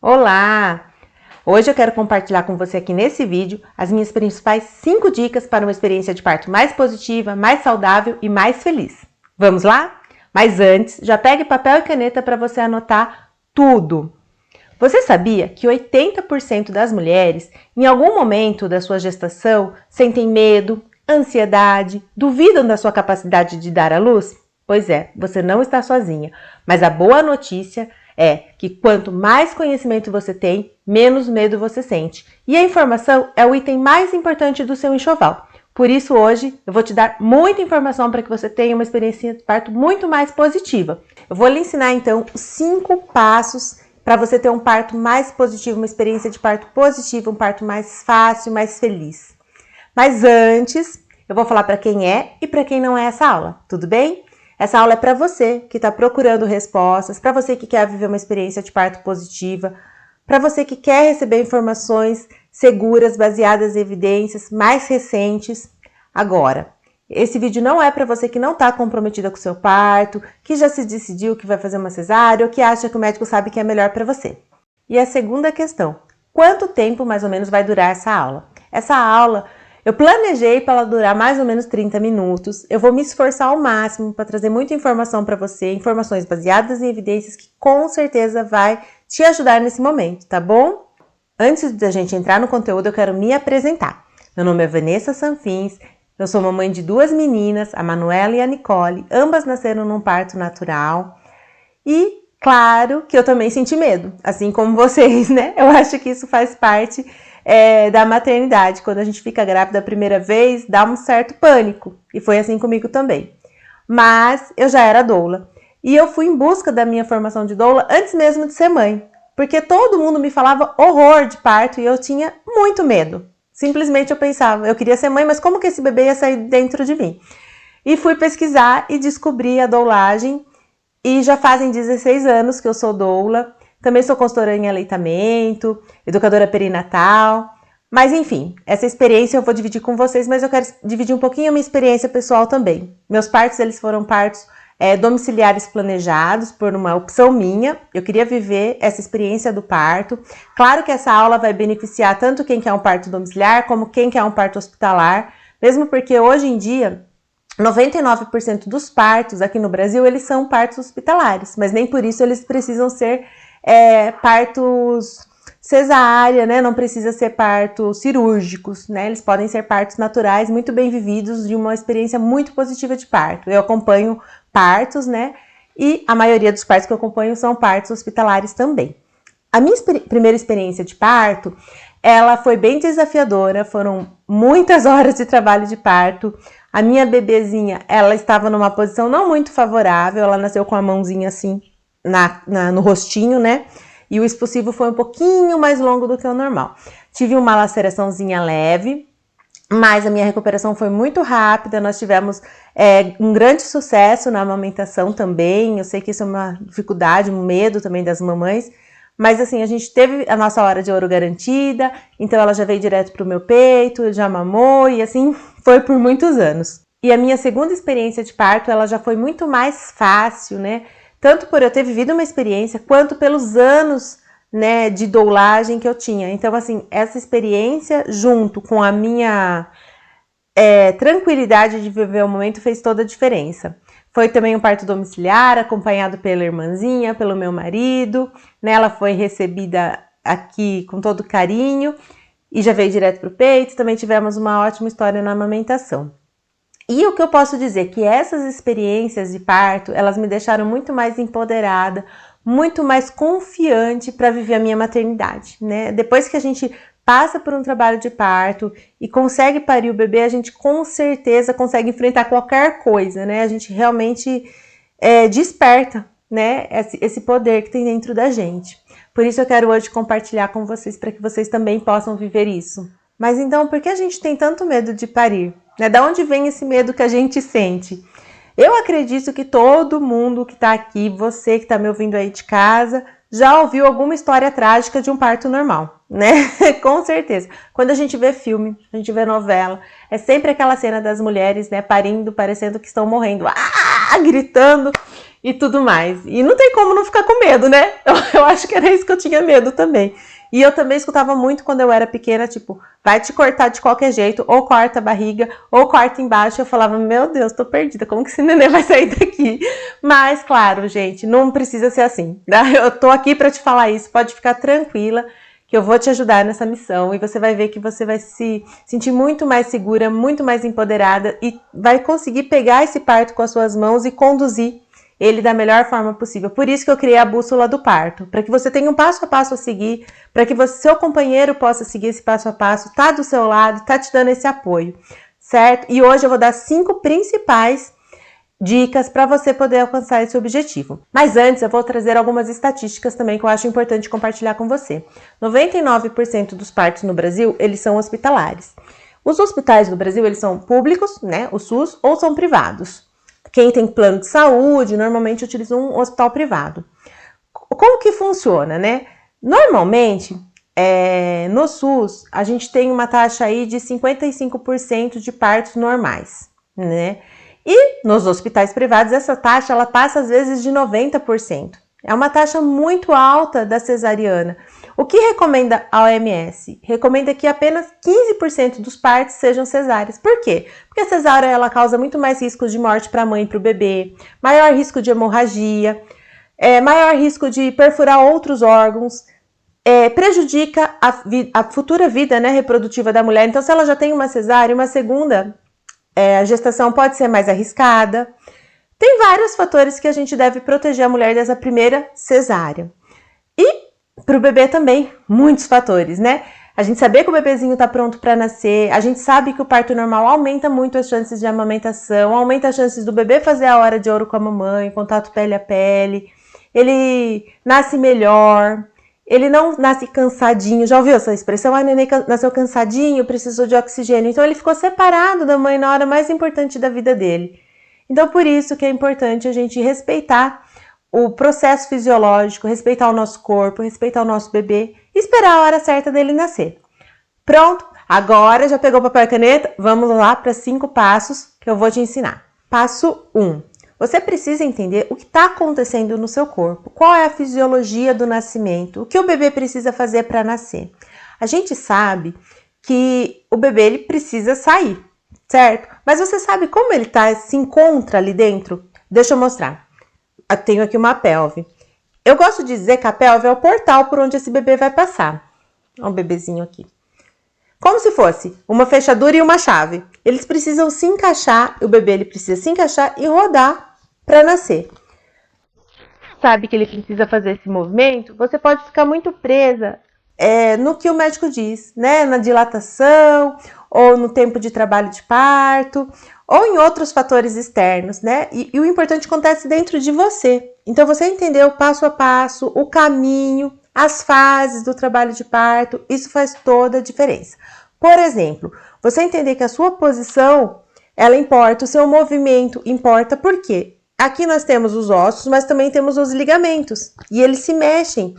Olá! Hoje eu quero compartilhar com você aqui nesse vídeo as minhas principais 5 dicas para uma experiência de parto mais positiva, mais saudável e mais feliz. Vamos lá? Mas antes, já pegue papel e caneta para você anotar tudo. Você sabia que 80% das mulheres, em algum momento da sua gestação, sentem medo, ansiedade, duvidam da sua capacidade de dar à luz? Pois é, você não está sozinha, mas a boa notícia é que quanto mais conhecimento você tem, menos medo você sente. E a informação é o item mais importante do seu enxoval. Por isso hoje eu vou te dar muita informação para que você tenha uma experiência de parto muito mais positiva. Eu vou lhe ensinar então os 5 passos para você ter um parto mais positivo, uma experiência de parto positiva, um parto mais fácil, mais feliz. Mas antes, eu vou falar para quem é e para quem não é essa aula, tudo bem? Essa aula é para você que está procurando respostas, para você que quer viver uma experiência de parto positiva, para você que quer receber informações seguras, baseadas em evidências mais recentes. Agora, esse vídeo não é para você que não está comprometida com o seu parto, que já se decidiu que vai fazer uma cesárea ou que acha que o médico sabe que é melhor para você. E a segunda questão, quanto tempo mais ou menos vai durar essa aula? Essa aula eu planejei para ela durar mais ou menos 30 minutos. Eu vou me esforçar ao máximo para trazer muita informação para você, informações baseadas em evidências que com certeza vai te ajudar nesse momento, tá bom? Antes da gente entrar no conteúdo, eu quero me apresentar. Meu nome é Vanessa Sanfins, eu sou mamãe de 2 meninas, a Manuela e a Nicole, ambas nasceram num parto natural. E claro que eu também senti medo, assim como vocês, né? Eu acho que isso faz parte da maternidade. Quando a gente fica grávida a primeira vez, dá um certo pânico. E foi assim comigo também. Mas eu já era doula. E eu fui em busca da minha formação de doula antes mesmo de ser mãe. Porque todo mundo me falava horror de parto e eu tinha muito medo. Simplesmente eu pensava, eu queria ser mãe, mas como que esse bebê ia sair dentro de mim? E fui pesquisar e descobri a doulagem. E já fazem 16 anos que eu sou doula. Também sou consultora em aleitamento, educadora perinatal. Mas enfim, essa experiência eu vou dividir com vocês, mas eu quero dividir um pouquinho a minha experiência pessoal também. Meus partos, eles foram partos domiciliares planejados por uma opção minha. Eu queria viver essa experiência do parto. Claro que essa aula vai beneficiar tanto quem quer um parto domiciliar, como quem quer um parto hospitalar. Mesmo porque hoje em dia 99% dos partos aqui no Brasil, eles são partos hospitalares, mas nem por isso eles precisam ser partos cesárea, né? Não precisa ser partos cirúrgicos, né? Eles podem ser partos naturais, muito bem vividos, de uma experiência muito positiva de parto. Eu acompanho partos, né? E a maioria dos partos que eu acompanho são partos hospitalares também. A minha primeira experiência de parto, ela foi bem desafiadora, foram muitas horas de trabalho de parto. A minha bebezinha, ela estava numa posição não muito favorável, ela nasceu com a mãozinha assim no rostinho, né? E o expulsivo foi um pouquinho mais longo do que o normal. Tive uma laceraçãozinha leve, mas a minha recuperação foi muito rápida, nós tivemos um grande sucesso na amamentação também. Eu sei que isso é uma dificuldade, um medo também das mamães, mas assim, a gente teve a nossa hora de ouro garantida, então ela já veio direto pro meu peito, já mamou e assim foi por muitos anos. E a minha segunda experiência de parto, ela já foi muito mais fácil, né? Tanto por eu ter vivido uma experiência, quanto pelos anos, né, de doulagem que eu tinha. Então assim, essa experiência junto com a minha tranquilidade de viver o momento fez toda a diferença. Foi também um parto domiciliar, acompanhado pela irmãzinha, pelo meu marido, né? Ela foi recebida aqui com todo carinho e já veio direto para o peito. Também tivemos uma ótima história na amamentação. E o que eu posso dizer? Que essas experiências de parto, elas me deixaram muito mais empoderada, muito mais confiante para viver a minha maternidade, né? Depois que a gente passa por um trabalho de parto e consegue parir o bebê, a gente com certeza consegue enfrentar qualquer coisa, né? A gente realmente desperta, né, esse poder que tem dentro da gente. Por isso eu quero hoje compartilhar com vocês, para que vocês também possam viver isso. Mas então, por que a gente tem tanto medo de parir? Né? Da onde vem esse medo que a gente sente? Eu acredito que todo mundo que está aqui, você que está me ouvindo aí de casa, já ouviu alguma história trágica de um parto normal, né? Com certeza. Quando a gente vê filme, a gente vê novela, é sempre aquela cena das mulheres, né, parindo, parecendo que estão morrendo, gritando. e tudo mais. E não tem como não ficar com medo, né? Eu acho que era isso que eu tinha medo também. E eu também escutava muito quando eu era pequena, tipo, vai te cortar de qualquer jeito, ou corta a barriga, ou corta embaixo. Eu falava, meu Deus, tô perdida, como que esse neném vai sair daqui? Mas, claro, gente, não precisa ser assim, né? Eu tô aqui pra te falar isso, pode ficar tranquila, que eu vou te ajudar nessa missão e você vai ver que você vai se sentir muito mais segura, muito mais empoderada e vai conseguir pegar esse parto com as suas mãos e conduzir ele da melhor forma possível. Por isso que eu criei a bússola do parto, para que você tenha um passo a passo a seguir, para que seu companheiro possa seguir esse passo a passo, tá do seu lado, tá te dando esse apoio, certo? E hoje eu vou dar 5 principais dicas para você poder alcançar esse objetivo. Mas antes eu vou trazer algumas estatísticas também que eu acho importante compartilhar com você. 99% dos partos no Brasil, eles são hospitalares. Os hospitais no Brasil, eles são públicos, né, o SUS, ou são privados. Quem tem plano de saúde, normalmente utiliza um hospital privado. Como que funciona, né? Normalmente, no SUS, a gente tem uma taxa aí de 55% de partos normais, né? E nos hospitais privados, essa taxa ela passa às vezes de 90%. É uma taxa muito alta da cesariana. O que recomenda a OMS? Recomenda que apenas 15% dos partos sejam cesáreas. Por quê? Porque a cesárea ela causa muito mais risco de morte para a mãe e para o bebê, maior risco de hemorragia, maior risco de perfurar outros órgãos, prejudica a futura vida, né, reprodutiva da mulher. Então, se ela já tem uma cesárea, uma segunda, a gestação pode ser mais arriscada. Tem vários fatores que a gente deve proteger a mulher dessa primeira cesárea. E para o bebê também, muitos fatores, né? A gente saber que o bebezinho está pronto para nascer, a gente sabe que o parto normal aumenta muito as chances de amamentação, aumenta as chances do bebê fazer a hora de ouro com a mamãe, contato pele a pele, ele nasce melhor, ele não nasce cansadinho. Já ouviu essa expressão? Ah, neném nasceu cansadinho, precisou de oxigênio. Então ele ficou separado da mãe na hora mais importante da vida dele. Então por isso que é importante a gente respeitar o processo fisiológico, respeitar o nosso corpo, respeitar o nosso bebê e esperar a hora certa dele nascer. Pronto? Agora já pegou papel e caneta? Vamos lá para 5 passos que eu vou te ensinar. Passo 1. Você precisa entender o que está acontecendo no seu corpo, qual é a fisiologia do nascimento, o que o bebê precisa fazer para nascer. A gente sabe que o bebê ele precisa sair, certo? Mas você sabe como ele se encontra ali dentro? Deixa eu mostrar. Eu tenho aqui uma pelve. Eu gosto de dizer que a pelve é o portal por onde esse bebê vai passar. Olha o bebezinho aqui. Como se fosse uma fechadura e uma chave. Eles precisam se encaixar, o bebê ele precisa se encaixar e rodar para nascer. Sabe que ele precisa fazer esse movimento? Você pode ficar muito presa no que o médico diz, né? Na dilatação, ou no tempo de trabalho de parto, ou em outros fatores externos, né? E o importante acontece dentro de você. Então, você entender o passo a passo, o caminho, as fases do trabalho de parto, isso faz toda a diferença. Por exemplo, você entender que a sua posição, ela importa, o seu movimento importa, por quê? Aqui nós temos os ossos, mas também temos os ligamentos, e eles se mexem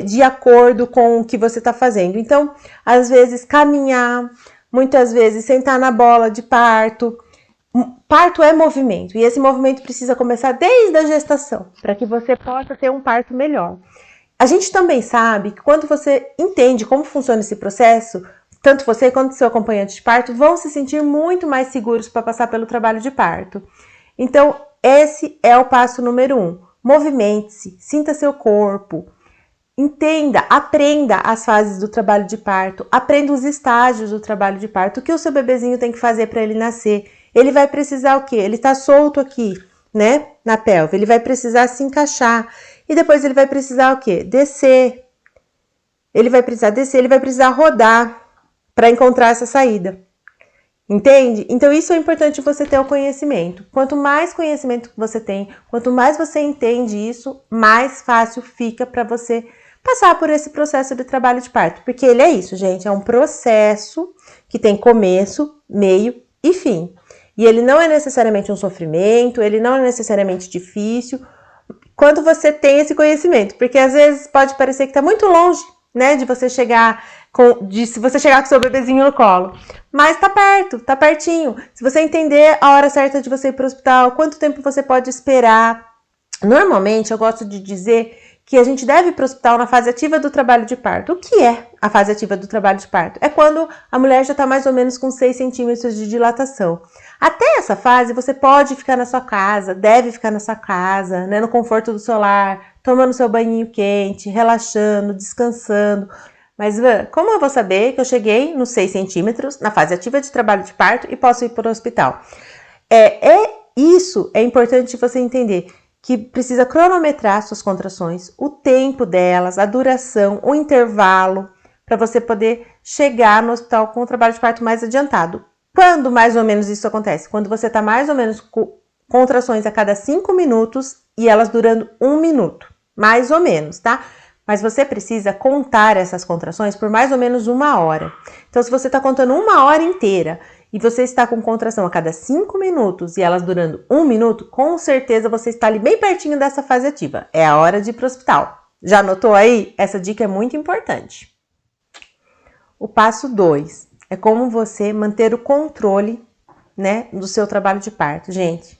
de acordo com o que você está fazendo. Então, às vezes, caminhar, muitas vezes, sentar na bola de parto. Parto é movimento, e esse movimento precisa começar desde a gestação, para que você possa ter um parto melhor. A gente também sabe que quando você entende como funciona esse processo, tanto você quanto seu acompanhante de parto vão se sentir muito mais seguros para passar pelo trabalho de parto. Então, esse é o passo número 1. Movimente-se, sinta seu corpo, entenda, aprenda as fases do trabalho de parto, aprenda os estágios do trabalho de parto, o que o seu bebezinho tem que fazer para ele nascer. Ele vai precisar o quê? Ele está solto aqui, né, na pelve, ele vai precisar se encaixar e depois ele vai precisar o quê? Descer. Ele vai precisar descer, ele vai precisar rodar para encontrar essa saída. Entende? Então isso é importante você ter o conhecimento. Quanto mais conhecimento você tem, quanto mais você entende isso, mais fácil fica para você passar por esse processo de trabalho de parto. Porque ele é isso, gente, é um processo que tem começo, meio e fim. E ele não é necessariamente um sofrimento, ele não é necessariamente difícil, quando você tem esse conhecimento. Porque às vezes pode parecer que está muito longe, né, de você chegar se você chegar com seu bebezinho no colo. Mas tá perto, tá pertinho. Se você entender a hora certa de você ir para o hospital, quanto tempo você pode esperar, Normalmente, eu gosto de dizer que a gente deve ir para o hospital na fase ativa do trabalho de parto. O que é a fase ativa do trabalho de parto? É quando a mulher já está mais ou menos com 6 centímetros de dilatação. Até essa fase, você pode ficar na sua casa, deve ficar na sua casa, né, no conforto do seu lar, tomando seu banhinho quente, relaxando, descansando. Mas, como eu vou saber que eu cheguei nos 6 centímetros, na fase ativa de trabalho de parto e posso ir para o hospital? Isso é importante você entender, que precisa cronometrar suas contrações, o tempo delas, a duração, o intervalo, para você poder chegar no hospital com o trabalho de parto mais adiantado. Quando mais ou menos isso acontece? Quando você está mais ou menos com contrações a cada 5 minutos e elas durando 1 minuto, mais ou menos, tá? Mas você precisa contar essas contrações por mais ou menos 1 hora. Então, se você está contando 1 hora inteira e você está com contração a cada 5 minutos e elas durando 1 minuto, com certeza você está ali bem pertinho dessa fase ativa. É a hora de ir para o hospital. Já anotou aí? Essa dica é muito importante. O passo 2 é como você manter o controle, né, do seu trabalho de parto. Gente,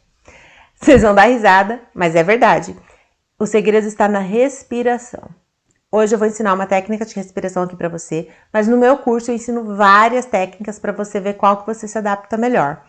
vocês vão dar risada, mas é verdade. O segredo está na respiração. Hoje eu vou ensinar uma técnica de respiração aqui para você, mas no meu curso eu ensino várias técnicas para você ver qual que você se adapta melhor.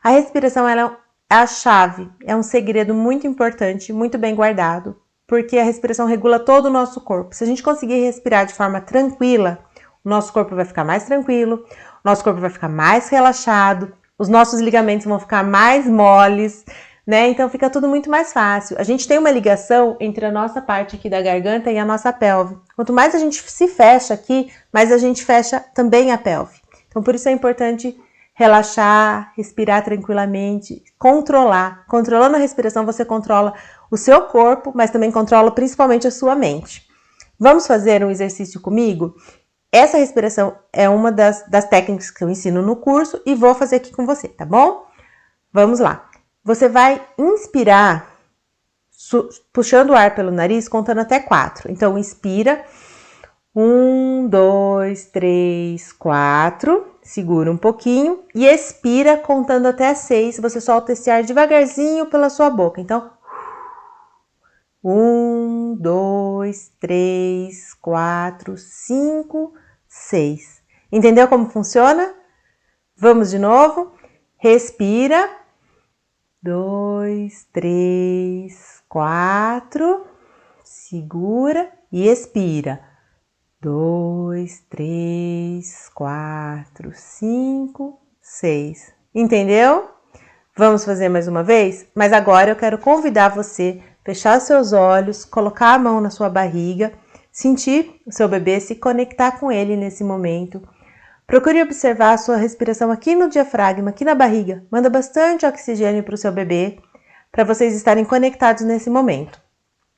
A respiração ela é a chave, é um segredo muito importante, muito bem guardado, porque a respiração regula todo o nosso corpo. Se a gente conseguir respirar de forma tranquila, o nosso corpo vai ficar mais tranquilo, o nosso corpo vai ficar mais relaxado, os nossos ligamentos vão ficar mais moles, né? Então fica tudo muito mais fácil. A gente tem uma ligação entre a nossa parte aqui da garganta e a nossa pelve. Quanto mais a gente se fecha aqui, mais a gente fecha também a pelve. Então por isso é importante relaxar, respirar tranquilamente, controlar. Controlando a respiração você controla o seu corpo, mas também controla principalmente a sua mente. Vamos fazer um exercício comigo? Essa respiração é uma das técnicas que eu ensino no curso e vou fazer aqui com você, tá bom? Vamos lá. Você vai inspirar, puxando o ar pelo nariz, contando até 4. Então, inspira. 1, 2, 3, 4. Segura um pouquinho. E expira, contando até 6. Você solta esse ar devagarzinho pela sua boca. Então, 1, 2, 3, 4, 5, 6. Entendeu como funciona? Vamos de novo. Respira. 2, 3, 4, segura e expira. 2, 3, 4, 5, 6. Entendeu? Vamos fazer mais uma vez? Mas agora eu quero convidar você a fechar seus olhos, colocar a mão na sua barriga, sentir o seu bebê, se conectar com ele nesse momento. Procure observar a sua respiração aqui no diafragma, aqui na barriga. Manda bastante oxigênio para o seu bebê, para vocês estarem conectados nesse momento.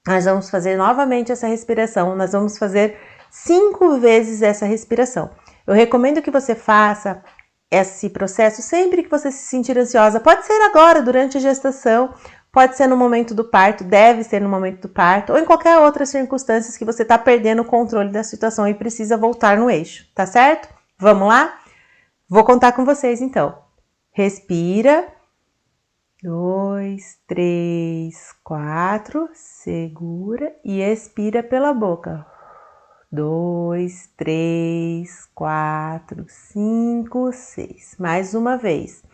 Nós vamos fazer novamente essa respiração. Nós vamos fazer 5 vezes essa respiração. Eu recomendo que você faça esse processo sempre que você se sentir ansiosa. Pode ser agora, durante a gestação, pode ser no momento do parto, deve ser no momento do parto, ou em qualquer outra circunstância que você está perdendo o controle da situação e precisa voltar no eixo, tá certo? Vamos lá? Vou contar com vocês, então. Respira. 2, 3, 4. Segura e expira pela boca. 2, 3, 4, 5, 6. Mais uma vez.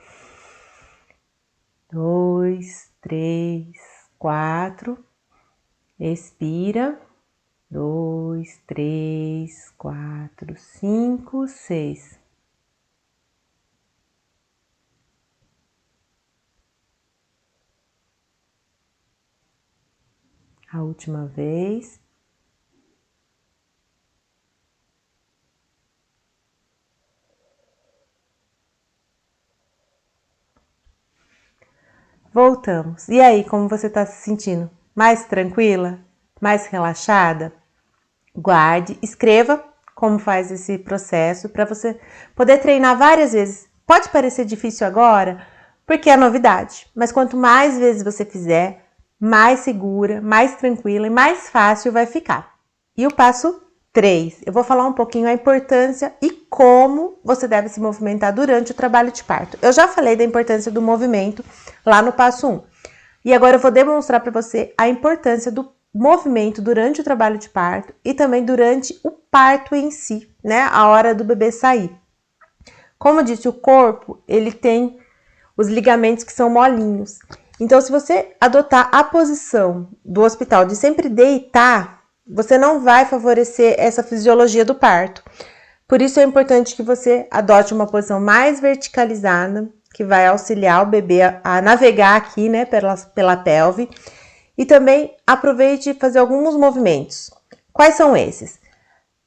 2, 3, 4. Expira. 2, 3, 4, 5, 6. A última vez. Voltamos. E aí, como você está se sentindo? Mais tranquila? Mais relaxada? Guarde, escreva como faz esse processo para você poder treinar várias vezes. Pode parecer difícil agora, porque é novidade, mas quanto mais vezes você fizer, mais segura, mais tranquila e mais fácil vai ficar. E o passo 3, eu vou falar um pouquinho a importância e como você deve se movimentar durante o trabalho de parto. Eu já falei da importância do movimento lá no passo 1. E agora eu vou demonstrar para você a importância do movimento durante o trabalho de parto e também durante o parto em si, né? A hora do bebê sair. Como eu disse, o corpo, ele tem os ligamentos que são molinhos. Então, se você adotar a posição do hospital de sempre deitar, você não vai favorecer essa fisiologia do parto. Por isso é importante que você adote uma posição mais verticalizada, que vai auxiliar o bebê a navegar aqui, né, pela pelve. E também aproveite e fazer alguns movimentos. Quais são esses?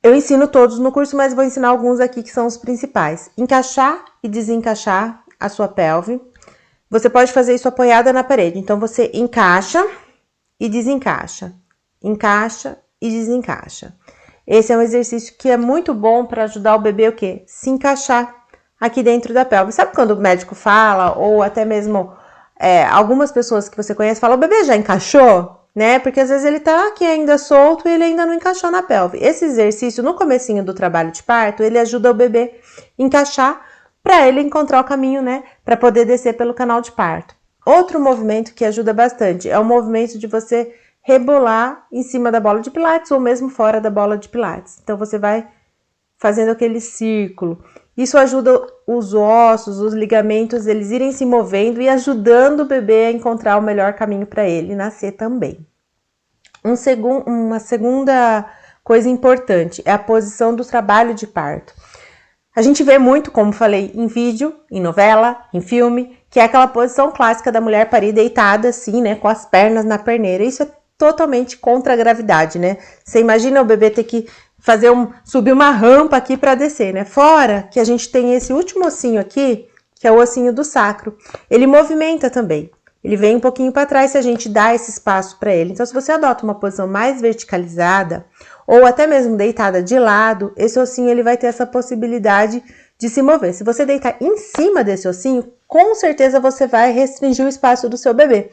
Eu ensino todos no curso, mas vou ensinar alguns aqui que são os principais. Encaixar e desencaixar a sua pelve. Você pode fazer isso apoiada na parede. Então, você encaixa e desencaixa. Encaixa e desencaixa. Esse é um exercício que é muito bom para ajudar o bebê o quê? Se encaixar aqui dentro da pelve. Sabe quando o médico fala, ou até mesmo algumas pessoas que você conhece falam, o bebê já encaixou? Né? Porque às vezes ele tá aqui ainda solto e ele ainda não encaixou na pelve. Esse exercício, no comecinho do trabalho de parto, ele ajuda o bebê a encaixar para ele encontrar o caminho, né? Para poder descer pelo canal de parto. Outro movimento que ajuda bastante é o movimento de você rebolar em cima da bola de pilates ou mesmo fora da bola de pilates. Então, você vai fazendo aquele círculo. Isso ajuda os ossos, os ligamentos, eles irem se movendo e ajudando o bebê a encontrar o melhor caminho para ele nascer também. Uma segunda coisa importante é a posição do trabalho de parto. A gente vê muito, como falei, em vídeo, em novela, em filme, que é aquela posição clássica da mulher parir deitada assim, né, com as pernas na perneira. Isso é totalmente contra a gravidade, né? Você imagina o bebê ter que subir uma rampa aqui para descer, né? Fora que a gente tem esse último ossinho aqui, que é o ossinho do sacro. Ele movimenta também. Ele vem um pouquinho para trás se a gente dá esse espaço para ele. Então, se você adota uma posição mais verticalizada, ou até mesmo deitada de lado, esse ossinho ele vai ter essa possibilidade de se mover. Se você deitar em cima desse ossinho, com certeza você vai restringir o espaço do seu bebê.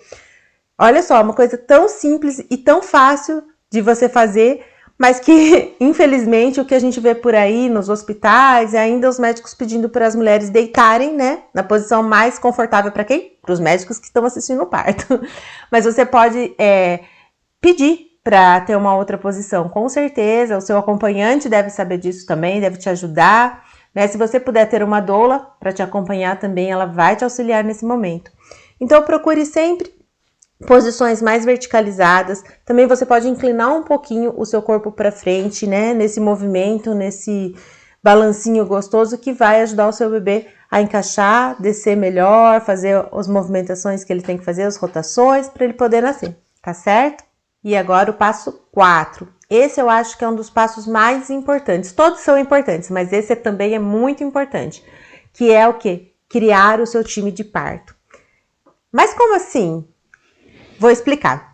Olha só, uma coisa tão simples e tão fácil de você fazer, mas que, infelizmente, o que a gente vê por aí nos hospitais é ainda os médicos pedindo para as mulheres deitarem, né, na posição mais confortável para quem? Para os médicos que estão assistindo o parto. Mas você pode pedir para ter uma outra posição, com certeza. O seu acompanhante deve saber disso também, deve te ajudar, né? Se você puder ter uma doula para te acompanhar também, ela vai te auxiliar nesse momento. Então, procure sempre posições mais verticalizadas. Também você pode inclinar um pouquinho o seu corpo para frente, né? Nesse movimento, nesse balancinho gostoso que vai ajudar o seu bebê a encaixar, descer melhor, fazer as movimentações que ele tem que fazer, as rotações, para ele poder nascer, tá certo? E agora o passo 4. Esse eu acho que é um dos passos mais importantes. Todos são importantes, mas esse também é muito importante. Que é o quê? Criar o seu time de parto. Mas como assim? Vou explicar.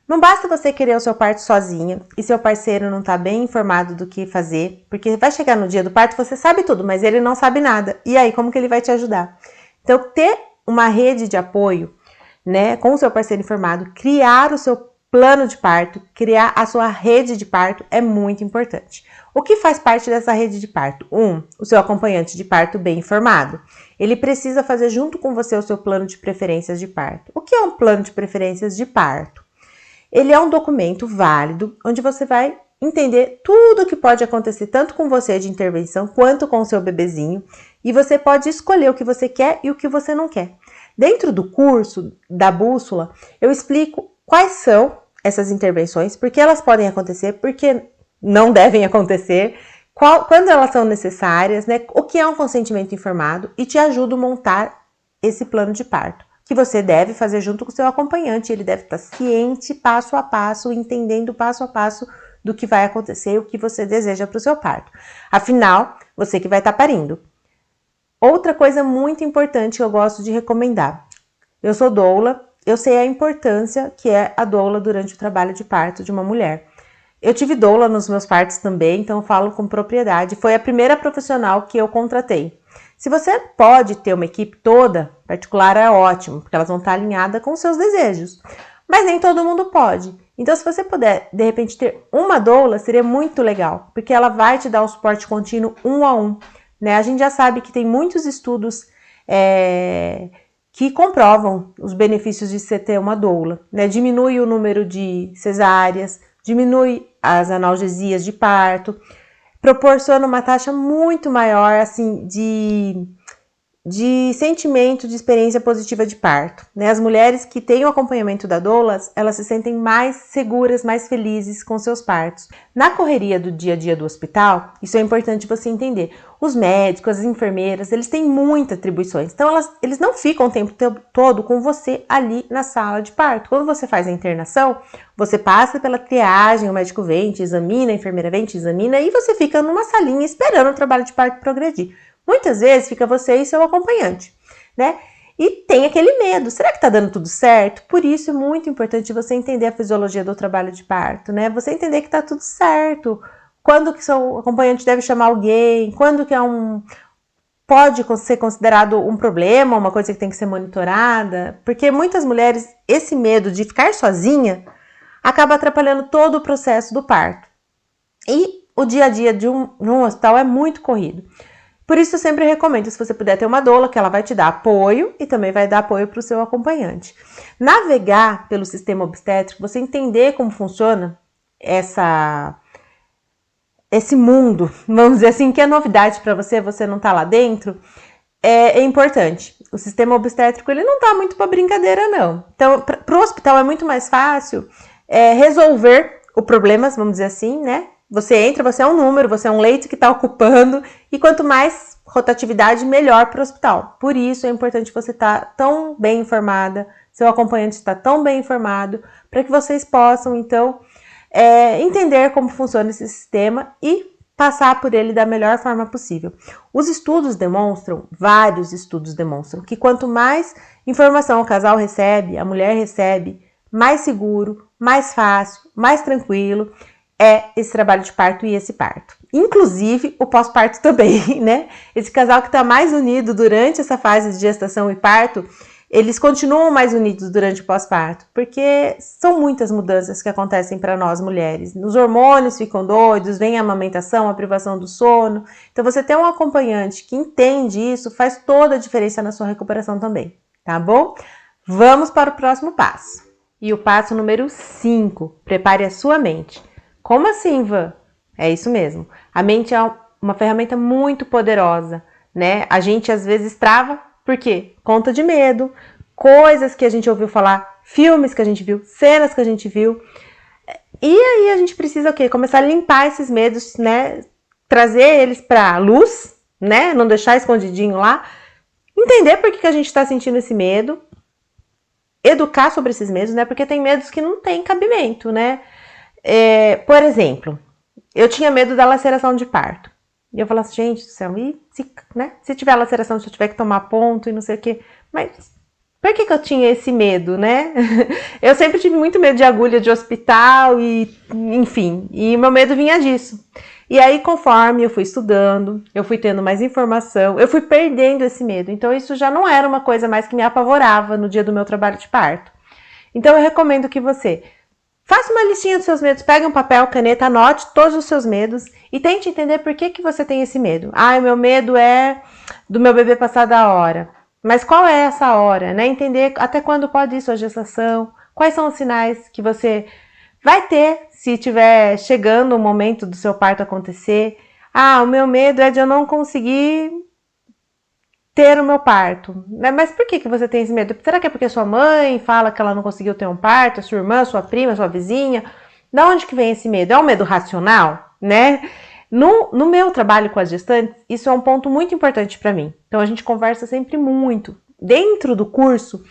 Não basta você querer o seu parto sozinha e seu parceiro não tá bem informado do que fazer, porque vai chegar no dia do parto, você sabe tudo, mas ele não sabe nada. E aí, como que ele vai te ajudar? Então, ter uma rede de apoio, né, com o seu parceiro informado, criar o seu plano de parto, criar a sua rede de parto é muito importante. O que faz parte dessa rede de parto? O seu acompanhante de parto bem informado. Ele precisa fazer junto com você o seu plano de preferências de parto. O que é um plano de preferências de parto? Ele é um documento válido, onde você vai entender tudo o que pode acontecer, tanto com você de intervenção, quanto com o seu bebezinho, e você pode escolher o que você quer e o que você não quer. Dentro do curso da bússola, eu explico quais são essas intervenções, por que elas podem acontecer, por que não devem acontecer, quando elas são necessárias, né? O que é um consentimento informado, e te ajudo a montar esse plano de parto, que você deve fazer junto com o seu acompanhante. Ele deve estar ciente, passo a passo, entendendo passo a passo do que vai acontecer e o que você deseja para o seu parto. Afinal, você que vai estar parindo. Outra coisa muito importante que eu gosto de recomendar. Eu sou doula, eu sei a importância que é a doula durante o trabalho de parto de uma mulher. Eu tive doula nos meus partos também, então eu falo com propriedade. Foi a primeira profissional que eu contratei. Se você pode ter uma equipe toda, particular é ótimo, porque elas vão estar alinhadas com os seus desejos. Mas nem todo mundo pode. Então, se você puder, de repente, ter uma doula, seria muito legal, porque ela vai te dar o suporte contínuo 1 a 1. Né? A gente já sabe que tem muitos estudos que comprovam os benefícios de você ter uma doula, né? Diminui o número de cesáreas, diminui as analgesias de parto, proporciona uma taxa muito maior, assim, de sentimento de experiência positiva de parto, né? As mulheres que têm o acompanhamento da doula, elas se sentem mais seguras, mais felizes com seus partos. Na correria do dia a dia do hospital, isso é importante você entender. Os médicos, as enfermeiras, eles têm muitas atribuições, então eles não ficam o tempo todo com você ali na sala de parto. Quando você faz a internação, você passa pela triagem, o médico vem, te examina, a enfermeira vem, te examina, e você fica numa salinha esperando o trabalho de parto progredir. Muitas vezes fica você e seu acompanhante, né? E tem aquele medo, será que tá dando tudo certo? Por isso é muito importante você entender a fisiologia do trabalho de parto, né? Você entender que tá tudo certo, quando que seu acompanhante deve chamar alguém, quando que pode ser considerado um problema, uma coisa que tem que ser monitorada, porque muitas mulheres, esse medo de ficar sozinha acaba atrapalhando todo o processo do parto. E o dia a dia de um hospital é muito corrido. Por isso, eu sempre recomendo, se você puder ter uma doula, que ela vai te dar apoio e também vai dar apoio para o seu acompanhante. Navegar pelo sistema obstétrico, você entender como funciona esse mundo, vamos dizer assim, que é novidade para você, você não tá lá dentro, é importante. O sistema obstétrico, ele não tá muito para brincadeira, não. Então, para o hospital é muito mais fácil resolver o problema, vamos dizer assim, né? Você entra, você é um número, você é um leito que está ocupando, e quanto mais rotatividade, melhor para o hospital. Por isso é importante você estar tão bem informada, seu acompanhante está tão bem informado, para que vocês possam, então, entender como funciona esse sistema e passar por ele da melhor forma possível. Os estudos demonstram, vários estudos demonstram, que quanto mais informação o casal recebe, a mulher recebe, mais seguro, mais fácil, mais tranquilo esse trabalho de parto e esse parto. Inclusive o pós-parto também, né? Esse casal que está mais unido durante essa fase de gestação e parto, eles continuam mais unidos durante o pós-parto, porque são muitas mudanças que acontecem para nós mulheres. Os hormônios ficam doidos, vem a amamentação, a privação do sono. Então você ter um acompanhante que entende isso faz toda a diferença na sua recuperação também, tá bom? Vamos para o próximo passo. E o passo número 5, prepare a sua mente. Como assim, Van? É isso mesmo. A mente é uma ferramenta muito poderosa, né? A gente às vezes trava, por quê? Conta de medo, coisas que a gente ouviu falar, filmes que a gente viu, cenas que a gente viu. E aí a gente precisa o quê? Começar a limpar esses medos, né? Trazer eles para a luz, né? Não deixar escondidinho lá. Entender por que a gente está sentindo esse medo. Educar sobre esses medos, né? Porque tem medos que não tem cabimento, né? Por exemplo, eu tinha medo da laceração de parto. E eu falava assim, gente do céu, e se tiver laceração, se eu tiver que tomar ponto e não sei o quê. Mas por que eu tinha esse medo, né? Eu sempre tive muito medo de agulha de hospital e, enfim, e meu medo vinha disso. E aí, conforme eu fui estudando, eu fui tendo mais informação, eu fui perdendo esse medo. Então, isso já não era uma coisa mais que me apavorava no dia do meu trabalho de parto. Então, eu recomendo que você faça uma listinha dos seus medos, pegue um papel, caneta, anote todos os seus medos e tente entender por que você tem esse medo. Ah, o meu medo é do meu bebê passar da hora. Mas qual é essa hora, né? Entender até quando pode ir sua gestação, quais são os sinais que você vai ter se estiver chegando o momento do seu parto acontecer. Ah, o meu medo é de eu não conseguir ter o meu parto. Mas por que você tem esse medo? Será que é porque sua mãe fala que ela não conseguiu ter um parto, a sua irmã, sua prima, sua vizinha? Da onde que vem esse medo? É um medo racional, né? No meu trabalho com as gestantes, isso é um ponto muito importante para mim. Então, a gente conversa sempre muito. Dentro do curso,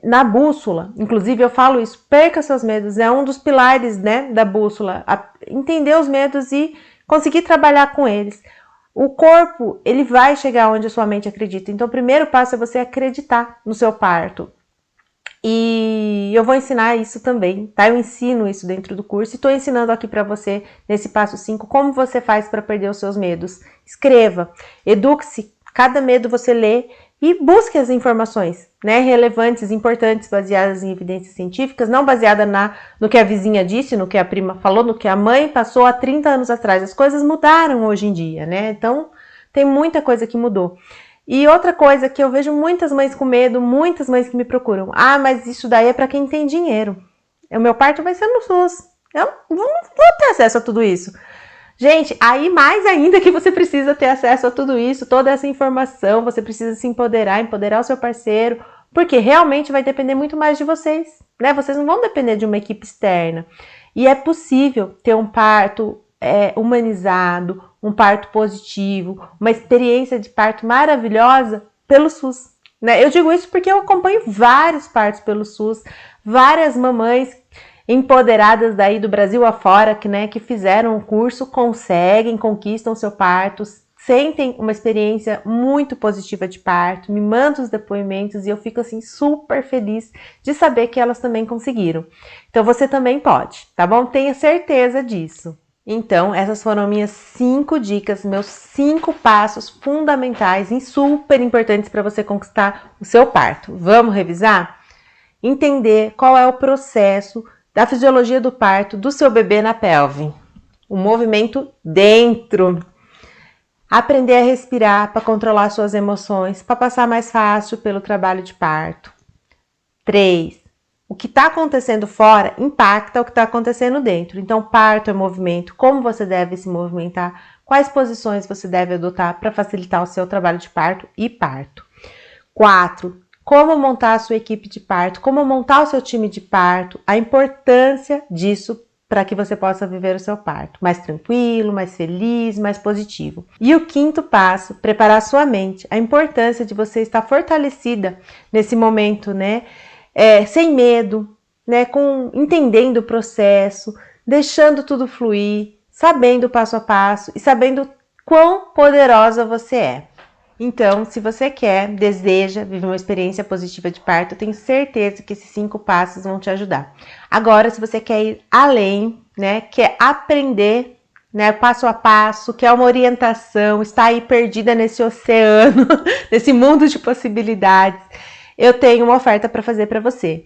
na bússola, inclusive eu falo isso, perca seus medos, é um dos pilares, né, da bússola. Entender os medos e conseguir trabalhar com eles. O corpo, ele vai chegar onde a sua mente acredita. Então, o primeiro passo é você acreditar no seu parto. E eu vou ensinar isso também, tá? Eu ensino isso dentro do curso e estou ensinando aqui para você, nesse passo 5, como você faz para perder os seus medos. Escreva, eduque-se, cada medo você lê e busque as informações, né? Relevantes, importantes, baseadas em evidências científicas, não baseada no que a vizinha disse, no que a prima falou, no que a mãe passou há 30 anos atrás. As coisas mudaram hoje em dia, né? Então, tem muita coisa que mudou. E outra coisa que eu vejo muitas mães com medo, muitas mães que me procuram. Ah, mas isso daí é para quem tem dinheiro. O meu parto vai ser no SUS. Eu não vou ter acesso a tudo isso. Gente, aí mais ainda que você precisa ter acesso a tudo isso, toda essa informação, você precisa se empoderar, empoderar o seu parceiro, porque realmente vai depender muito mais de vocês, né? Vocês não vão depender de uma equipe externa. E é possível ter um parto humanizado, um parto positivo, uma experiência de parto maravilhosa pelo SUS, né? Eu digo isso porque eu acompanho vários partos pelo SUS, várias mamães empoderadas daí do Brasil afora, que fizeram o curso, conseguem, conquistam seu parto, sentem uma experiência muito positiva de parto, me mandam os depoimentos e eu fico assim super feliz de saber que elas também conseguiram. Então você também pode, tá bom? Tenha certeza disso. Então, essas foram minhas 5 dicas, meus 5 passos fundamentais e super importantes para você conquistar o seu parto. Vamos revisar? Entender qual é o processo da fisiologia do parto do seu bebê na pelve. O movimento dentro. Aprender a respirar para controlar suas emoções, para passar mais fácil pelo trabalho de parto. 3. O que está acontecendo fora impacta o que está acontecendo dentro. Então, parto é movimento, como você deve se movimentar, quais posições você deve adotar para facilitar o seu trabalho de parto e parto. 4. Como montar a sua equipe de parto, como montar o seu time de parto, a importância disso para que você possa viver o seu parto mais tranquilo, mais feliz, mais positivo. E o 5º passo, preparar a sua mente, a importância de você estar fortalecida nesse momento, né? Sem medo, né? Entendendo o processo, deixando tudo fluir, sabendo o passo a passo e sabendo quão poderosa você é. Então, se você deseja viver uma experiência positiva de parto, eu tenho certeza que esses 5 passos vão te ajudar. Agora, se você quer ir além, né, quer aprender, né, passo a passo, quer uma orientação, está aí perdida nesse oceano, nesse mundo de possibilidades, eu tenho uma oferta para fazer para você,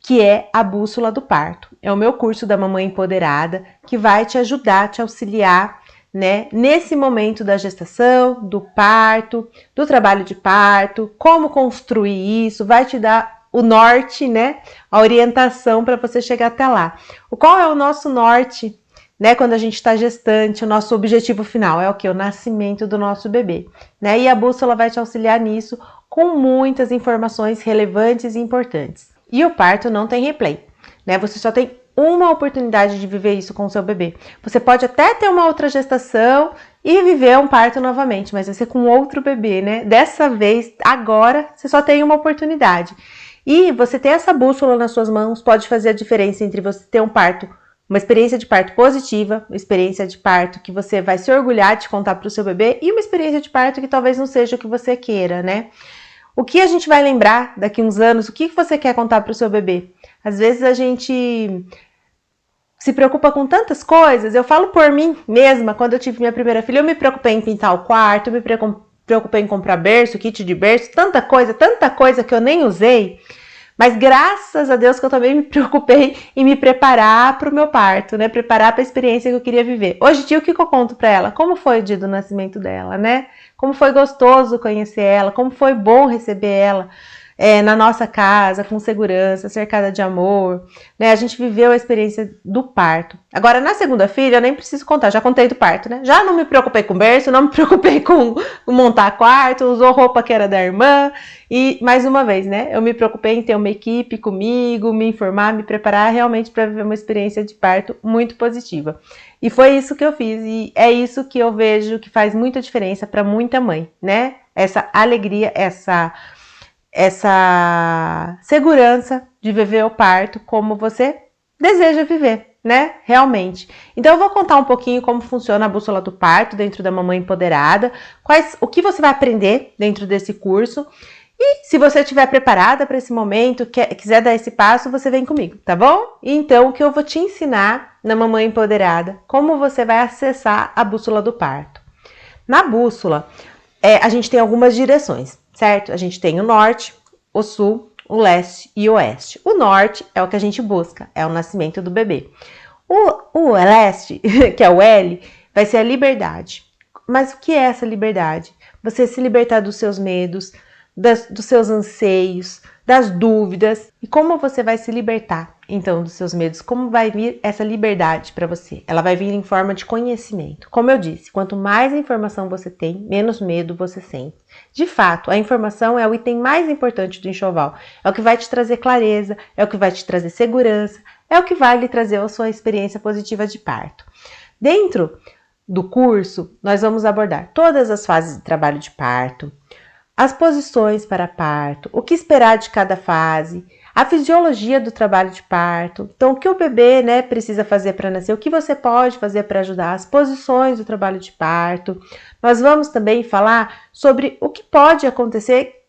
que é a Bússola do Parto. É o meu curso da Mamãe Empoderada, que vai te ajudar, te auxiliar, né, nesse momento da gestação, do parto, do trabalho de parto, como construir isso, vai te dar o norte, né, a orientação para você chegar até lá. Qual é o nosso norte, né, quando a gente está gestante, o nosso objetivo final é o que? O nascimento do nosso bebê, né, e a bússola vai te auxiliar nisso com muitas informações relevantes e importantes. E o parto não tem replay, né, você só tem uma oportunidade de viver isso com o seu bebê. Você pode até ter uma outra gestação e viver um parto novamente, mas vai ser com outro bebê, né? Dessa vez, agora, você só tem uma oportunidade. E você ter essa bússola nas suas mãos pode fazer a diferença entre você ter um parto, uma experiência de parto positiva, uma experiência de parto que você vai se orgulhar de contar para o seu bebê e uma experiência de parto que talvez não seja o que você queira, né? O que a gente vai lembrar daqui uns anos? O que você quer contar para o seu bebê? Às vezes a gente se preocupa com tantas coisas. Eu falo por mim mesma, quando eu tive minha primeira filha, eu me preocupei em pintar o quarto, eu me preocupei em comprar berço, kit de berço, tanta coisa que eu nem usei. Mas graças a Deus que eu também me preocupei em me preparar para o meu parto, né? Preparar para a experiência que eu queria viver. Hoje em dia, o que eu conto para ela? Como foi o dia do nascimento dela, né? Como foi gostoso conhecer ela, como foi bom receber ela na nossa casa, com segurança, cercada de amor, né? A gente viveu a experiência do parto. Agora, na segunda filha, eu nem preciso contar, já contei do parto, né? Já não me preocupei com berço, não me preocupei com montar quarto, usou roupa que era da irmã. E, mais uma vez, né? Eu me preocupei em ter uma equipe comigo, me informar, me preparar realmente para viver uma experiência de parto muito positiva. E foi isso que eu fiz, e é isso que eu vejo que faz muita diferença para muita mãe, né? Essa alegria, essa segurança de viver o parto como você deseja viver, né? Realmente. Então eu vou contar um pouquinho como funciona a bússola do parto dentro da Mamãe Empoderada, o que você vai aprender dentro desse curso. E se você estiver preparada para esse momento, quiser dar esse passo, você vem comigo, tá bom? Então, o que eu vou te ensinar na Mamãe Empoderada, como você vai acessar a bússola do parto. Na bússola, a gente tem algumas direções, certo? A gente tem o norte, o sul, o leste e o oeste. O norte é o que a gente busca, é o nascimento do bebê. O leste, que é o L, vai ser a liberdade. Mas o que é essa liberdade? você se libertar dos seus medos, dos seus anseios, das dúvidas. E como você vai se libertar, então, dos seus medos? Como vai vir essa liberdade para você? Ela vai vir em forma de conhecimento. Como eu disse, quanto mais informação você tem, menos medo você sente. De fato, a informação é o item mais importante do enxoval. É o que vai te trazer clareza, é o que vai te trazer segurança, é o que vai lhe trazer a sua experiência positiva de parto. Dentro do curso, nós vamos abordar todas as fases de trabalho de parto, as posições para parto, o que esperar de cada fase, a fisiologia do trabalho de parto, então o que o bebê, né, precisa fazer para nascer, o que você pode fazer para ajudar, as posições do trabalho de parto. Nós vamos também falar sobre o que pode acontecer,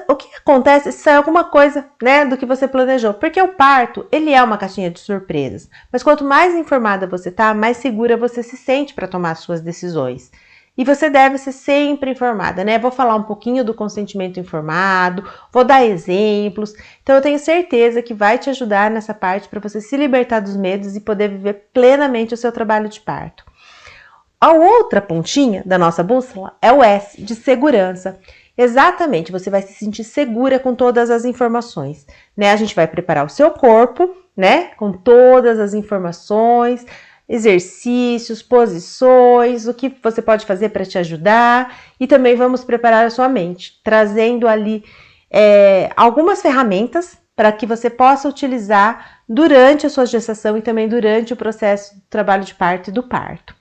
o que acontece se sair alguma coisa, né, do que você planejou, porque o parto, ele é uma caixinha de surpresas, mas quanto mais informada você tá, mais segura você se sente para tomar suas decisões. E você deve ser sempre informada, né? Vou falar um pouquinho do consentimento informado, vou dar exemplos. Então eu tenho certeza que vai te ajudar nessa parte para você se libertar dos medos e poder viver plenamente o seu trabalho de parto. A outra pontinha da nossa bússola é o S, de segurança. Exatamente, você vai se sentir segura com todas as informações, né? A gente vai preparar o seu corpo, né? Com todas as informações, exercícios, posições, o que você pode fazer para te ajudar, e também vamos preparar a sua mente, trazendo ali algumas ferramentas para que você possa utilizar durante a sua gestação e também durante o processo do trabalho de parto e do parto.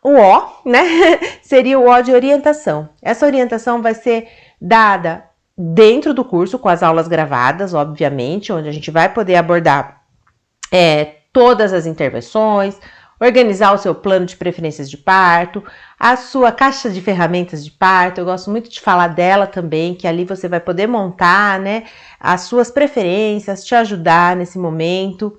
O O, né, seria o O de orientação. Essa orientação vai ser dada dentro do curso, com as aulas gravadas, obviamente, onde a gente vai poder abordar todas as intervenções, organizar o seu plano de preferências de parto, a sua caixa de ferramentas de parto. Eu gosto muito de falar dela também, que ali você vai poder montar, né, as suas preferências, te ajudar nesse momento.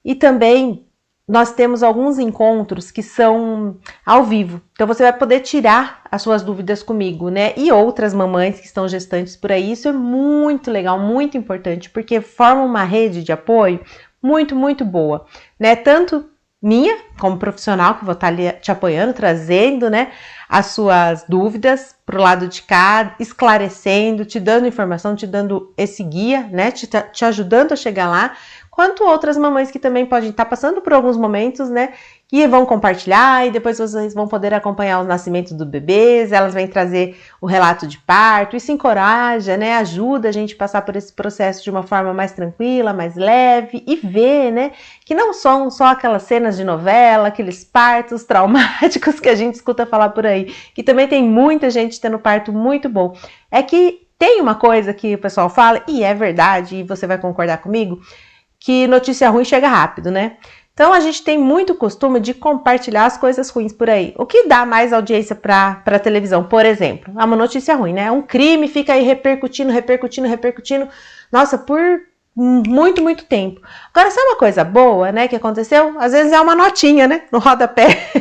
E também nós temos alguns encontros que são ao vivo, então você vai poder tirar as suas dúvidas comigo, né? E outras mamães que estão gestantes por aí. Isso é muito legal, muito importante, porque forma uma rede de apoio muito, muito boa, né? Tanto minha, como profissional, que vou estar ali te apoiando, trazendo, né, as suas dúvidas para o lado de cá, esclarecendo, te dando informação, te dando esse guia, né, te ajudando a chegar lá, quanto outras mamães que também podem estar passando por alguns momentos, né, que vão compartilhar, e depois vocês vão poder acompanhar o nascimento do bebês, elas vêm trazer o relato de parto. Isso encoraja, né, ajuda a gente a passar por esse processo de uma forma mais tranquila, mais leve, e ver, né, que não são só aquelas cenas de novela, aqueles partos traumáticos que a gente escuta falar por aí, que também tem muita gente tendo parto muito bom. É que tem uma coisa que o pessoal fala, e é verdade, e você vai concordar comigo, que notícia ruim chega rápido, né? Então a gente tem muito costume de compartilhar as coisas ruins por aí. O que dá mais audiência para a televisão, por exemplo? Uma notícia ruim, né? Um crime fica aí repercutindo, nossa, por muito, muito tempo. Agora, sabe uma coisa boa, né, que aconteceu? Às vezes é uma notinha, né, no rodapé.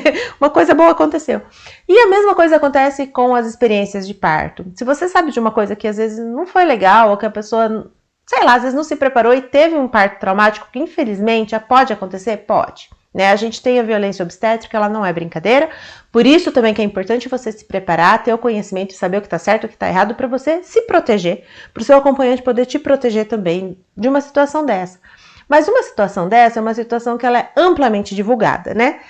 Uma coisa boa aconteceu. E a mesma coisa acontece com as experiências de parto. Se você sabe de uma coisa que às vezes não foi legal, ou que a pessoa, sei lá, às vezes não se preparou e teve um parto traumático, que infelizmente pode acontecer? Pode. Né? A gente tem a violência obstétrica, ela não é brincadeira, por isso também que é importante você se preparar, ter o conhecimento e saber o que está certo e o que está errado para você se proteger, para o seu acompanhante poder te proteger também de uma situação dessa. Mas uma situação dessa é uma situação que ela é amplamente divulgada, né?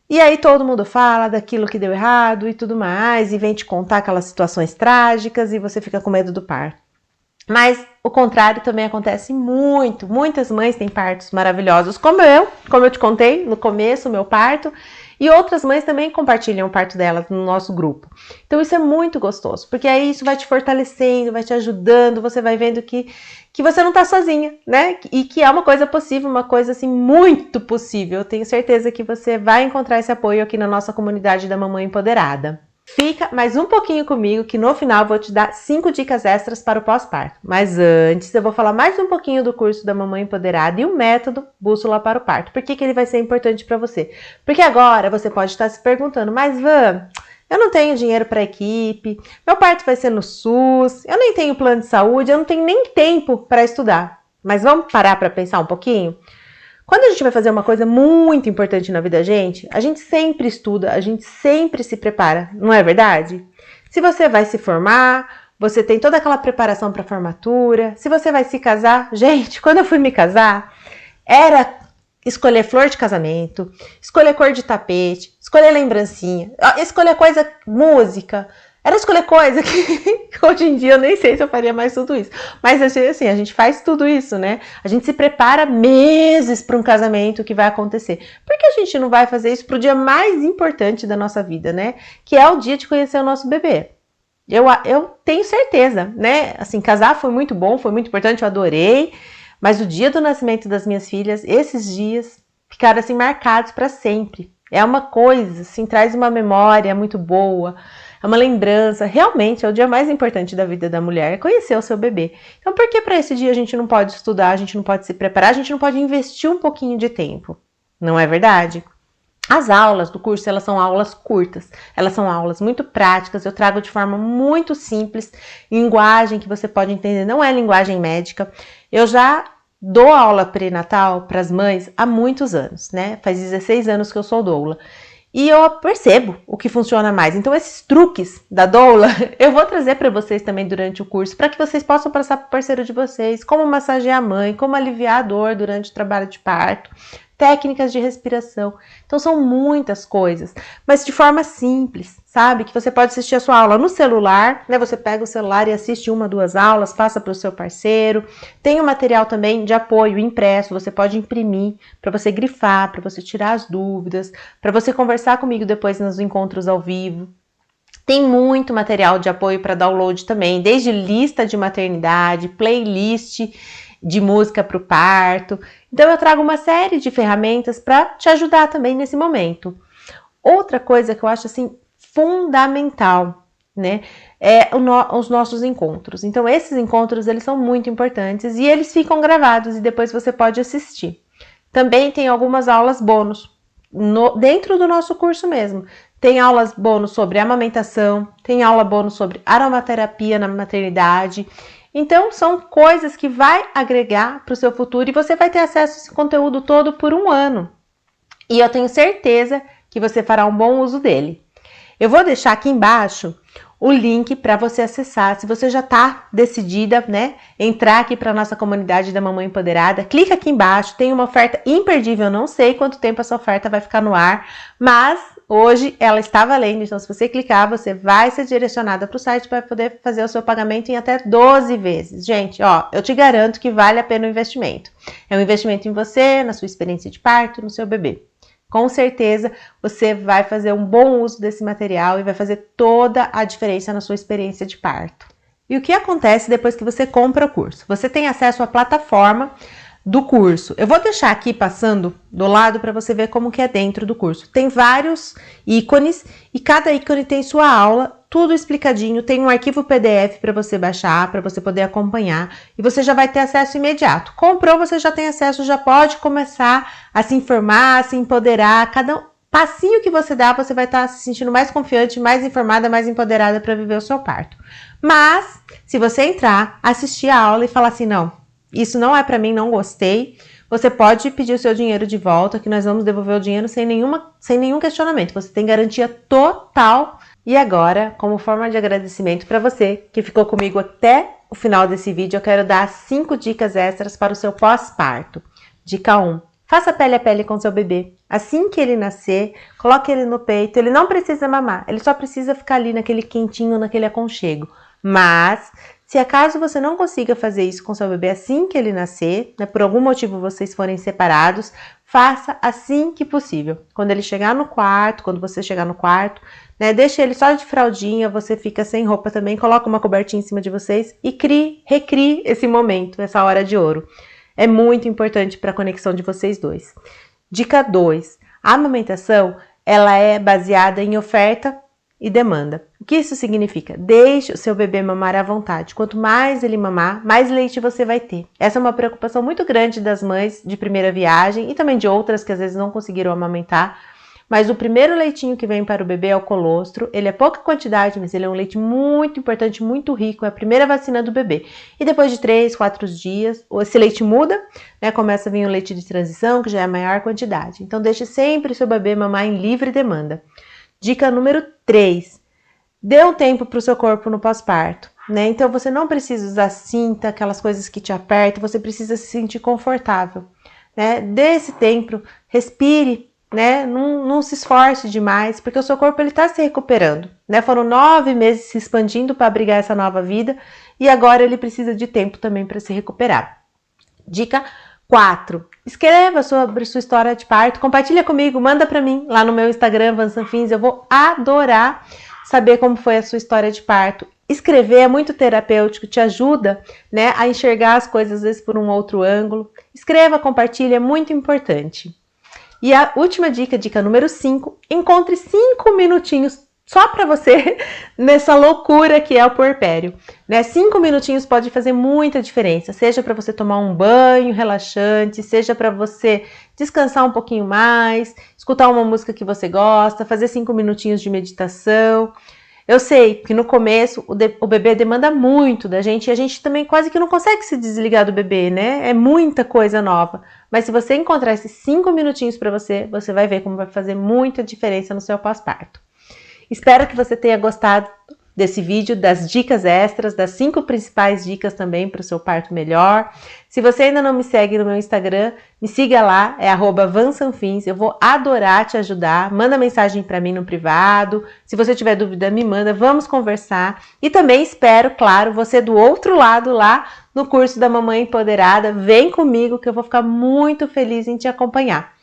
E aí todo mundo fala daquilo que deu errado e tudo mais, e vem te contar aquelas situações trágicas e você fica com medo do parto. Mas o contrário também acontece muito. Muitas mães têm partos maravilhosos, como eu te contei no começo, o meu parto, e outras mães também compartilham o parto delas no nosso grupo. Então isso é muito gostoso, porque aí isso vai te fortalecendo, vai te ajudando, você vai vendo que você não tá sozinha, né? E que é uma coisa possível, uma coisa assim muito possível. Eu tenho certeza que você vai encontrar esse apoio aqui na nossa comunidade da Mamãe Empoderada. Fica mais um pouquinho comigo, que no final eu vou te dar 5 dicas extras para o pós-parto. Mas antes eu vou falar mais um pouquinho do curso da Mamãe Empoderada e o método Bússola para o Parto. Por que ele vai ser importante para você? Porque agora você pode estar se perguntando, mas Van, eu não tenho dinheiro para equipe, meu parto vai ser no SUS, eu nem tenho plano de saúde, eu não tenho nem tempo para estudar. Mas vamos parar para pensar um pouquinho? Quando a gente vai fazer uma coisa muito importante na vida da gente, a gente sempre estuda, a gente sempre se prepara, não é verdade? Se você vai se formar, você tem toda aquela preparação para a formatura. Se você vai se casar, gente, quando eu fui me casar, era escolher flor de casamento, escolher cor de tapete, escolher lembrancinha, escolher coisa, música. Era escolher coisa que hoje em dia eu nem sei se eu faria mais tudo isso. Mas assim, a gente faz tudo isso, né? A gente se prepara meses para um casamento que vai acontecer. Por que a gente não vai fazer isso para o dia mais importante da nossa vida, né? Que é o dia de conhecer o nosso bebê. Eu tenho certeza, né? Assim, casar foi muito bom, foi muito importante, eu adorei. Mas o dia do nascimento das minhas filhas, esses dias ficaram assim marcados para sempre. É uma coisa, assim, traz uma memória muito boa, é uma lembrança. Realmente é o dia mais importante da vida da mulher, é conhecer o seu bebê. Então, por que para esse dia a gente não pode estudar, a gente não pode se preparar, a gente não pode investir um pouquinho de tempo? Não é verdade? As aulas do curso, elas são aulas curtas, elas são aulas muito práticas, eu trago de forma muito simples, linguagem que você pode entender, não é linguagem médica. Eu já dou aula pré-natal para as mães há muitos anos, né? Faz 16 anos que eu sou doula. E eu percebo o que funciona mais. Então, esses truques da doula, eu vou trazer para vocês também durante o curso, para que vocês possam passar para o parceiro de vocês, como massagear a mãe, como aliviar a dor durante o trabalho de parto, técnicas de respiração. Então, são muitas coisas, mas de forma simples, sabe? Que você pode assistir a sua aula no celular, né? Você pega o celular e assiste 1, 2 aulas, passa para o seu parceiro. Tem o material também de apoio impresso, você pode imprimir para você grifar, para você tirar as dúvidas, para você conversar comigo depois nos encontros ao vivo. Tem muito material de apoio para download também, desde lista de maternidade, playlist de música para o parto. Então eu trago uma série de ferramentas para te ajudar também nesse momento. Outra coisa que eu acho assim fundamental, né, é os nossos encontros. Então esses encontros, eles são muito importantes e eles ficam gravados e depois você pode assistir. Também tem algumas aulas bônus dentro do nosso curso mesmo. Tem aulas bônus sobre amamentação, tem aula bônus sobre aromaterapia na maternidade. Então, são coisas que vai agregar para o seu futuro e você vai ter acesso a esse conteúdo todo por 1 ano. E eu tenho certeza que você fará um bom uso dele. Eu vou deixar aqui embaixo o link para você acessar. Se você já está decidida, né, entrar aqui para a nossa comunidade da Mamãe Empoderada, clica aqui embaixo, tem uma oferta imperdível. Eu não sei quanto tempo essa oferta vai ficar no ar, mas hoje ela está valendo, então se você clicar, você vai ser direcionada para o site para poder fazer o seu pagamento em até 12 vezes. Gente, ó, eu te garanto que vale a pena o investimento. É um investimento em você, na sua experiência de parto, no seu bebê. Com certeza você vai fazer um bom uso desse material e vai fazer toda a diferença na sua experiência de parto. E o que acontece depois que você compra o curso? Você tem acesso à plataforma do curso. Eu vou deixar aqui passando do lado para você ver como que é dentro do curso. Tem vários ícones e cada ícone tem sua aula, tudo explicadinho. Tem um arquivo PDF para você baixar, para você poder acompanhar e você já vai ter acesso imediato. Comprou, você já tem acesso, já pode começar a se informar, a se empoderar. Cada passinho que você dá, você vai estar se sentindo mais confiante, mais informada, mais empoderada para viver o seu parto. Mas, se você entrar, assistir a aula e falar assim, não, isso não é para mim, não gostei, você pode pedir o seu dinheiro de volta, que nós vamos devolver o dinheiro sem nenhum questionamento. Você tem garantia total. E agora, como forma de agradecimento para você que ficou comigo até o final desse vídeo, eu quero dar 5 dicas extras para o seu pós-parto. Dica 1. Faça pele a pele com seu bebê. Assim que ele nascer, coloque ele no peito. Ele não precisa mamar, ele só precisa ficar ali naquele quentinho, naquele aconchego. Mas, se acaso você não consiga fazer isso com seu bebê assim que ele nascer, né, por algum motivo vocês forem separados, faça assim que possível. Quando ele chegar no quarto, quando você chegar no quarto, né, deixe ele só de fraldinha, você fica sem roupa também, coloca uma cobertinha em cima de vocês e recrie esse momento, essa hora de ouro. É muito importante para a conexão de vocês dois. Dica 2. A amamentação, ela é baseada em oferta e demanda. O que isso significa? Deixe o seu bebê mamar à vontade. Quanto mais ele mamar, mais leite você vai ter. Essa é uma preocupação muito grande das mães de primeira viagem e também de outras que às vezes não conseguiram amamentar, mas o primeiro leitinho que vem para o bebê é o colostro. Ele é pouca quantidade, mas ele é um leite muito importante, muito rico. É a primeira vacina do bebê. E depois de 3, 4 dias, esse leite muda, né? Começa a vir o leite de transição, que já é a maior quantidade. Então, deixe sempre o seu bebê mamar em livre demanda. Dica número 3. Dê um tempo para o seu corpo no pós-parto, né? Então, você não precisa usar cinta, aquelas coisas que te apertam. Você precisa se sentir confortável, né? Dê esse tempo, respire, né? Não se esforce demais, porque o seu corpo está se recuperando, né? Foram 9 meses se expandindo para abrigar essa nova vida e agora ele precisa de tempo também para se recuperar. Dica 4. Escreva sobre sua história de parto, compartilha comigo, manda para mim lá no meu Instagram, Vansanfins. Eu vou adorar saber como foi a sua história de parto. Escrever é muito terapêutico, te ajuda, né, a enxergar as coisas às vezes por um outro ângulo. Escreva, compartilhe, é muito importante. E a última dica, dica número 5, encontre 5 minutinhos só para você nessa loucura que é o puerpério, né? 5 minutinhos pode fazer muita diferença, seja para você tomar um banho relaxante, seja para você descansar um pouquinho mais, escutar uma música que você gosta, fazer 5 minutinhos de meditação. Eu sei que no começo o bebê demanda muito da gente e a gente também quase que não consegue se desligar do bebê, né? É muita coisa nova. Mas se você encontrar esses 5 minutinhos para você, você vai ver como vai fazer muita diferença no seu pós-parto. Espero que você tenha gostado desse vídeo, das dicas extras, das 5 principais dicas também para o seu parto melhor. Se você ainda não me segue no meu Instagram, me siga lá, é @vansanfins. Eu vou adorar te ajudar. Manda mensagem para mim no privado. Se você tiver dúvida, me manda, vamos conversar. E também espero, claro, você do outro lado lá no curso da Mamãe Empoderada. Vem comigo que eu vou ficar muito feliz em te acompanhar.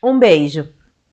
Um beijo!